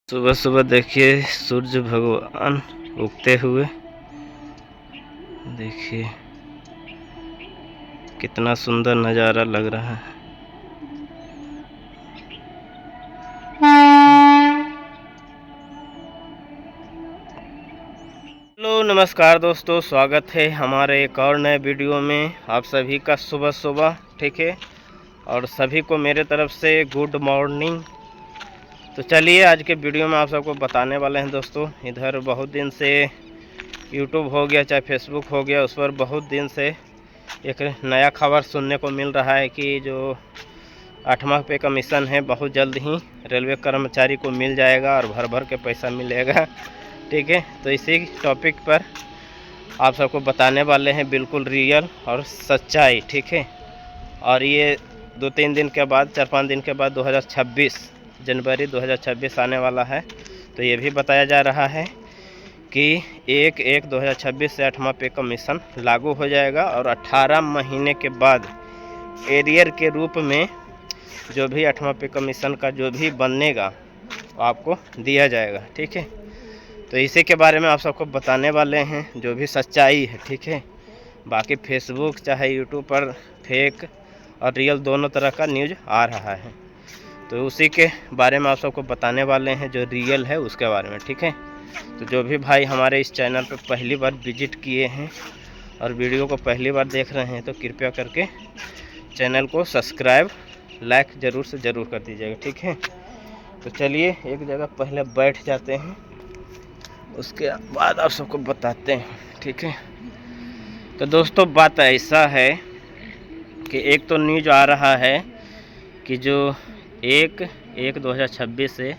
सुबह सुबह देखिए सूर्य भगवान उगते हुए। देखिए कितना सुंदर नज़ारा लग रहा है। हेलो नमस्कार दोस्तों, स्वागत है हमारे एक और नए वीडियो में। आप सभी का सुबह सुबह ठीक है, और सभी को मेरे तरफ से गुड मॉर्निंग। तो चलिए आज के वीडियो में आप सबको बताने वाले हैं दोस्तों। इधर बहुत दिन से यूट्यूब हो गया चाहे फेसबुक हो गया, उस पर बहुत दिन से एक नया खबर सुनने को मिल रहा है कि जो 8वां पे कमीशन है बहुत जल्द ही रेलवे कर्मचारी को मिल जाएगा और भर भर के पैसा मिलेगा। ठीक है, तो इसी टॉपिक पर आप सबको बताने वाले हैं, बिल्कुल रियल और सच्चाई। ठीक है, और ये 2-3 दिन के बाद 4-5 दिन के बाद 2026 जनवरी 2026 आने वाला है। तो ये भी बताया जा रहा है कि 1/1/2026 से 8वां पे कमीशन लागू हो जाएगा और 18 महीने के बाद एरियर के रूप में जो भी 8वां पे कमीशन का जो भी बनेगा आपको दिया जाएगा। ठीक है, तो इसी के बारे में आप सबको बताने वाले हैं, जो भी सच्चाई है। ठीक है, बाकी फेसबुक चाहे यूट्यूब पर फेक और रियल दोनों तरह का न्यूज़ आ रहा है, तो उसी के बारे में आप सबको बताने वाले हैं, जो रियल है उसके बारे में। ठीक है, तो जो भी भाई हमारे इस चैनल पर पहली बार विजिट किए हैं और वीडियो को पहली बार देख रहे हैं, तो कृपया करके चैनल को सब्सक्राइब लाइक ज़रूर से ज़रूर कर दीजिएगा। ठीक है, तो चलिए एक जगह पहले बैठ जाते हैं, उसके बाद आप सबको बताते हैं। ठीक है, तो दोस्तों बात ऐसा है कि एक तो न्यूज़ आ रहा है कि जो 1/1/2026 से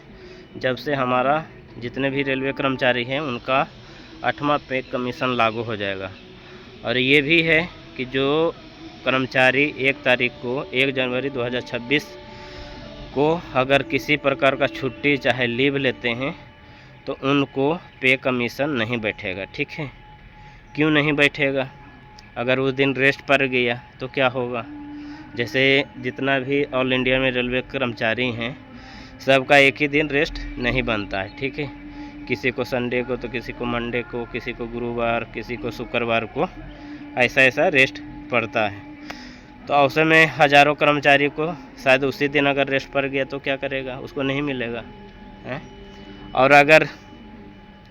जब से हमारा जितने भी रेलवे कर्मचारी हैं उनका 8वां पे कमीशन लागू हो जाएगा। और ये भी है कि जो कर्मचारी 1 तारीख को 1 जनवरी 2026 को अगर किसी प्रकार का छुट्टी चाहे लीव लेते हैं तो उनको पे कमीशन नहीं बैठेगा। ठीक है, क्यों नहीं बैठेगा? अगर उस दिन रेस्ट पड़ गया तो क्या होगा? जैसे जितना भी ऑल इंडिया में रेलवे कर्मचारी हैं सबका एक ही दिन रेस्ट नहीं बनता है। ठीक है, किसी को संडे को, तो किसी को मंडे को, किसी को गुरुवार, किसी को शुक्रवार को, ऐसा रेस्ट पड़ता है। तो ऐसे में हज़ारों कर्मचारी को शायद उसी दिन अगर रेस्ट पड़ गया तो क्या करेगा? उसको नहीं मिलेगा है। और अगर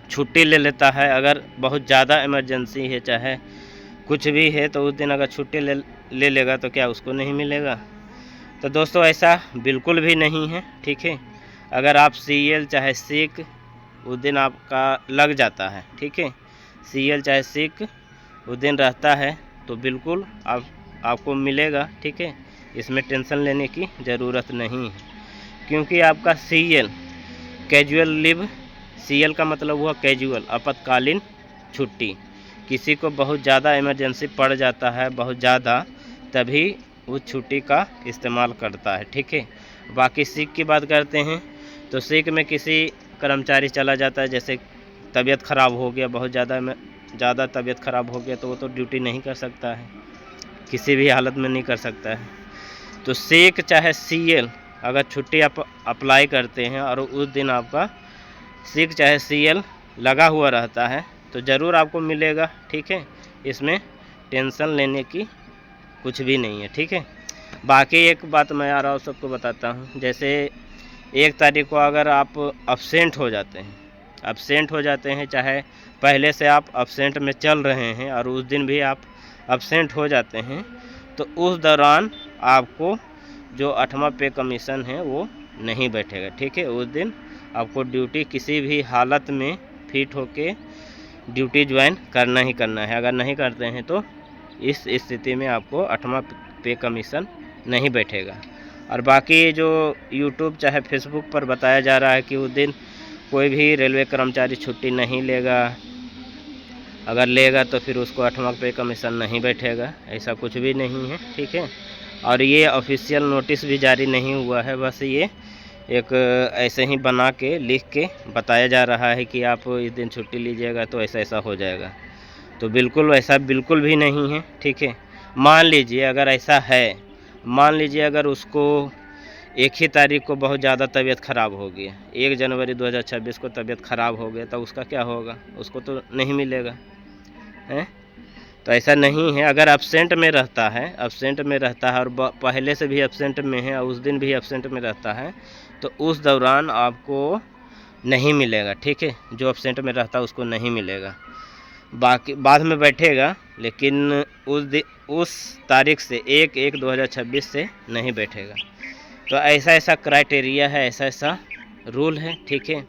छुट्टी ले लेता है, अगर बहुत ज़्यादा इमरजेंसी है चाहे कुछ भी है, तो उस दिन अगर छुट्टी ले लेगा तो क्या उसको नहीं मिलेगा? तो दोस्तों ऐसा बिल्कुल भी नहीं है। ठीक है, अगर आप CL चाहे सिक उस दिन आपका लग जाता है, ठीक है, CL चाहे सिक उस दिन रहता है तो बिल्कुल आपको मिलेगा। ठीक है, इसमें टेंशन लेने की ज़रूरत नहीं है, क्योंकि आपका CL कैजुअल लीव, CL का मतलब हुआ कैजुअल, आपातकालीन छुट्टी। किसी को बहुत ज़्यादा इमरजेंसी पड़ जाता है, बहुत ज़्यादा, तभी उस छुट्टी का इस्तेमाल करता है। ठीक है, बाकी सिक की बात करते हैं तो सिक में किसी कर्मचारी चला जाता है, जैसे तबीयत ख़राब हो गया, बहुत ज़्यादा तबीयत ख़राब हो गया, तो वो तो ड्यूटी नहीं कर सकता है, किसी भी हालत में नहीं कर सकता है। तो सिक चाहे CL अगर छुट्टी आप अप्लाई करते हैं और उस दिन आपका सिक चाहे CL लगा हुआ रहता है तो ज़रूर आपको मिलेगा। ठीक है, इसमें टेंशन लेने की कुछ भी नहीं है। ठीक है, बाकी एक बात मैं आ रहा हूँ सबको बताता हूँ। जैसे 1 तारीख को अगर आप अब्सेंट हो जाते हैं, चाहे पहले से आप अब्सेंट में चल रहे हैं और उस दिन भी आप अब्सेंट हो जाते हैं, तो उस दौरान आपको जो 8वां पे कमीशन है वो नहीं बैठेगा। ठीक है, उस दिन आपको ड्यूटी किसी भी हालत में फिट होके ड्यूटी ज्वाइन करना ही करना है। अगर नहीं करते हैं तो इस स्थिति में आपको 8वां पे कमीशन नहीं बैठेगा। और बाकी जो यूट्यूब चाहे फेसबुक पर बताया जा रहा है कि उस दिन कोई भी रेलवे कर्मचारी छुट्टी नहीं लेगा, अगर लेगा तो फिर उसको 8वां पे कमीशन नहीं बैठेगा, ऐसा कुछ भी नहीं है। ठीक है, और ये ऑफिशियल नोटिस भी जारी नहीं हुआ है, बस ये एक ऐसे ही बना के लिख के बताया जा रहा है कि आप इस दिन छुट्टी लीजिएगा तो ऐसा हो जाएगा। तो बिल्कुल ऐसा बिल्कुल भी नहीं है। ठीक है, मान लीजिए अगर ऐसा है, मान लीजिए अगर उसको एक ही तारीख को बहुत ज़्यादा तबीयत ख़राब हो गई, 1 जनवरी 2026 को तबीयत ख़राब हो गया, तो उसका क्या होगा? उसको तो नहीं मिलेगा है। तो ऐसा नहीं है। अगर एब्सेंट में रहता है और पहले से भी एब्सेंट में है और उस दिन भी एब्सेंट में रहता है, तो उस दौरान आपको नहीं मिलेगा, ठीक है। जो एब्सेंट में रहता है उसको नहीं मिलेगा, बाकी बाद में बैठेगा, लेकिन उस तारीख से 1/1/2026 से नहीं बैठेगा। तो ऐसा क्राइटेरिया है, ऐसा रूल है, ठीक है।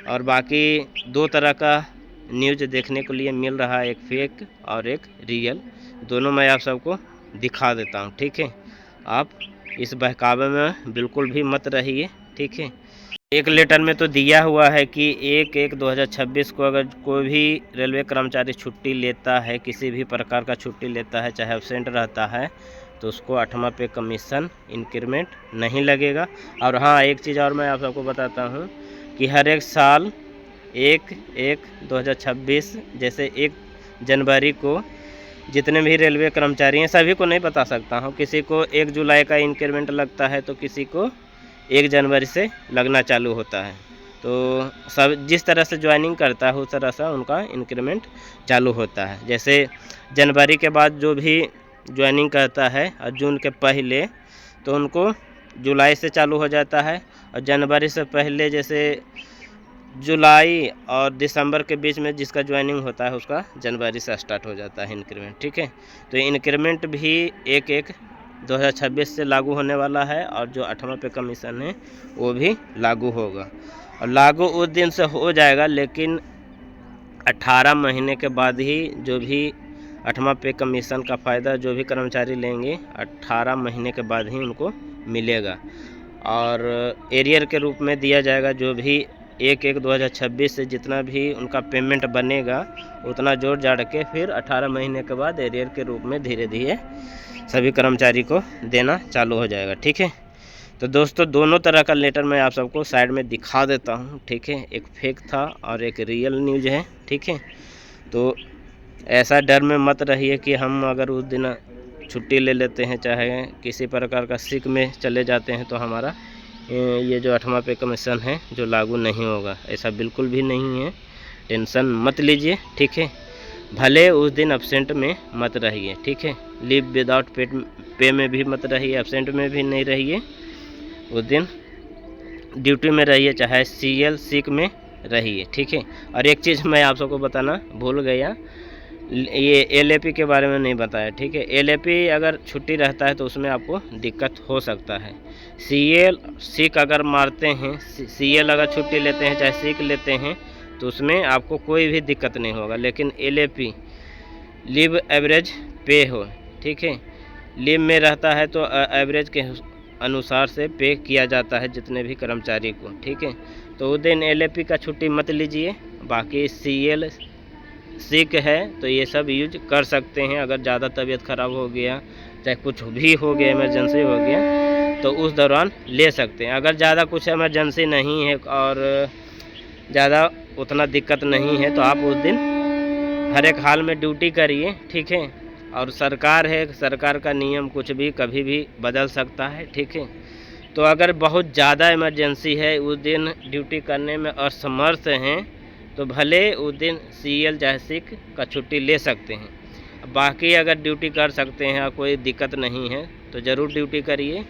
और बाकी 2 तरह का न्यूज़ देखने को लिए मिल रहा है, एक फेक और एक रियल, दोनों मैं आप सबको दिखा देता हूँ, ठीक है। आप इस बहकावे में बिल्कुल भी मत रहिए, ठीक है। एक लेटर में तो दिया हुआ है कि 1/1/2026 को अगर कोई भी रेलवे कर्मचारी छुट्टी लेता है, किसी भी प्रकार का छुट्टी लेता है, चाहे एब्सेंट रहता है, तो उसको 8वां पे कमीशन इंक्रीमेंट नहीं लगेगा। और हाँ, एक चीज़ और मैं आप सबको बताता हूँ कि हर एक साल 1/1/2026 जैसे 1 जनवरी को जितने भी रेलवे कर्मचारी हैं, सभी को नहीं बता सकता हूँ, किसी को 1 जुलाई का इंक्रीमेंट लगता है, तो किसी को 1 जनवरी से लगना चालू होता है। तो सब जिस तरह से ज्वाइनिंग करता है उस तरह से उनका इंक्रीमेंट चालू होता है। जैसे जनवरी के बाद जो भी ज्वाइनिंग करता है और जून के पहले, तो उनको जुलाई से चालू हो जाता है, और जनवरी से पहले जैसे जुलाई और दिसंबर के बीच में जिसका ज्वाइनिंग होता है उसका जनवरी से स्टार्ट हो जाता है इंक्रीमेंट, ठीक है। तो इंक्रीमेंट भी 1/1/2026 से लागू होने वाला है, और जो 8वां पे कमीशन है वो भी लागू होगा, और लागू उस दिन से हो जाएगा, लेकिन 18 महीने के बाद ही जो भी 8वां पे कमीशन का फ़ायदा जो भी कर्मचारी लेंगे 18 महीने के बाद ही उनको मिलेगा, और एरियर के रूप में दिया जाएगा। जो भी 1/1/2026 से जितना भी उनका पेमेंट बनेगा उतना जोड़ जाड़ के फिर 18 महीने के बाद एरियर के रूप में धीरे धीरे सभी कर्मचारी को देना चालू हो जाएगा, ठीक है। तो दोस्तों, दोनों तरह का लेटर मैं आप सबको साइड में दिखा देता हूँ, ठीक है। एक फेक था और एक रियल न्यूज़ है, ठीक है। तो ऐसा डर में मत रहिए कि हम अगर उस दिन छुट्टी ले लेते हैं, चाहे किसी प्रकार का सिक में चले जाते हैं, तो हमारा ये जो 8वां पे कमीशन है जो लागू नहीं होगा। ऐसा बिल्कुल भी नहीं है, टेंशन मत लीजिए, ठीक है। भले उस दिन एब्सेंट में मत रहिए, ठीक है। लीव विदाउट पे में भी मत रहिए, एब्सेंट में भी नहीं रहिए, उस दिन ड्यूटी में रहिए, चाहे सीएल सिक में रहिए, ठीक है। और एक चीज़ मैं आप सबको बताना भूल गया, ये एलएपी के बारे में नहीं बताया, ठीक है। एलएपी अगर छुट्टी रहता है तो उसमें आपको दिक्कत हो सकता है। सीएल सिक अगर मारते हैं, सीएल अगर छुट्टी लेते हैं चाहे सिक लेते हैं, तो उसमें आपको कोई भी दिक्कत नहीं होगा। लेकिन एलएपी लीव एवरेज पे हो, ठीक है, लीव में रहता है तो एवरेज के अनुसार से पे किया जाता है जितने भी कर्मचारी को, ठीक है। तो उस दिन एलएपी का छुट्टी मत लीजिए। बाकी सीएल सिक है तो ये सब यूज कर सकते हैं। अगर ज़्यादा तबीयत ख़राब हो गया, चाहे कुछ भी हो गया, इमरजेंसी हो गया, तो उस दौरान ले सकते हैं। अगर ज़्यादा कुछ इमरजेंसी नहीं है और ज़्यादा उतना दिक्कत नहीं है, तो आप उस दिन हर एक हाल में ड्यूटी करिए, ठीक है। और सरकार है, सरकार का नियम कुछ भी कभी भी बदल सकता है, ठीक है। तो अगर बहुत ज़्यादा इमरजेंसी है, उस दिन ड्यूटी करने में असमर्थ हैं, तो भले उस दिन सीएल चाहे सिक का छुट्टी ले सकते हैं। बाकी अगर ड्यूटी कर सकते हैं और कोई दिक्कत नहीं है तो ज़रूर ड्यूटी करिए,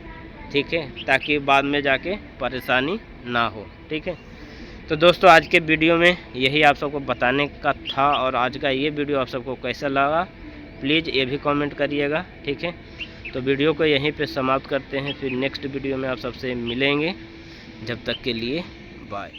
ठीक है, ताकि बाद में जाके परेशानी ना हो, ठीक है। तो दोस्तों, आज के वीडियो में यही आप सबको बताने का था, और आज का ये वीडियो आप सबको कैसा लगा प्लीज़ ये भी कमेंट करिएगा, ठीक है। तो वीडियो को यहीं पे समाप्त करते हैं, फिर नेक्स्ट वीडियो में आप सबसे मिलेंगे। जब तक के लिए बाय।